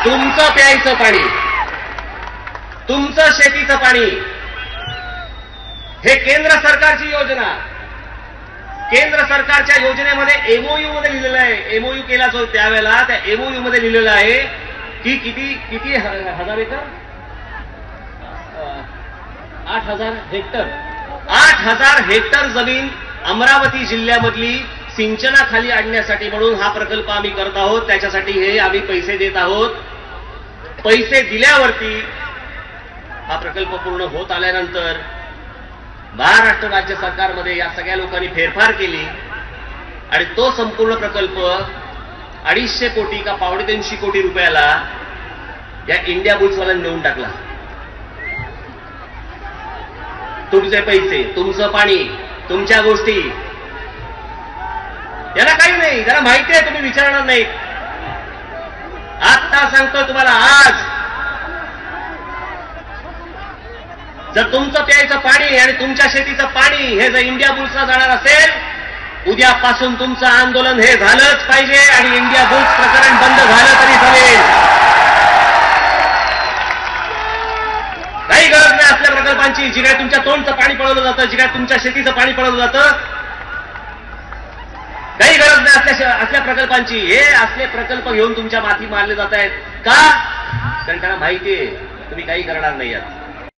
तुमचं प्यायचं पाणी, तुमचं शेतीचं पाणी, हे केंद्र सरकारची योजना. केंद्र सरकारच्या योजनेमध्ये एमओयू मध्ये लिहिलेलं आहे, एमओयू केला जो त्यावेळेला त्या एमओयू मध्ये लिहिलेलं आहे की किती हजार एकर, 8,000 हेक्टर, 8,000 हेक्टर जमीन अमरावती जिल्ह्यामधली सिंचनाखाली आणण्यासाठी म्हणून हा प्रकल्प आम्ही करत आहोत. त्याच्यासाठी हे आम्ही पैसे देत आहोत. पैसे दिल्यावरती हा प्रकल्प पूर्ण होत आल्यानंतर महाराष्ट्र राज्य सरकारमध्ये या सगळ्या लोकांनी फेरफार केली आणि तो संपूर्ण प्रकल्प 250 कोटी का 250 कोटी रुपयाला या इंडिया बुल्सवाल्यांनी देऊन टाकला. तुमचे पैसे, तुमचं पाणी, तुमच्या गोष्टी, याला काही नाही. त्याला माहिती आहे तुम्ही विचारणार नाही. आता सांगतो तुम्हाला, आज जर तुमचं प्यायचं पाणी आणि तुमच्या शेतीचं पाणी हे जर इंडिया बुल्सला जाणार असेल, उद्यापासून तुमचं आंदोलन हे झालंच पाहिजे आणि इंडिया बुल्स प्रकरण बंद झालं तरी चालेल. काही गरज नाही असल्या प्रकल्पांची, जी काय तुमच्या तोंडचं पाणी पळवलं जातं, जी काय तुमच्या शेतीचं पाणी पळवलं जातं, काही गरज नाही असल्या प्रकल्पांची. हे असले प्रकल्प घेऊन तुमच्या माथी मारले जात आहेत का? कारण त्यांना माहितीये तुम्ही काही करणार नाही आहात.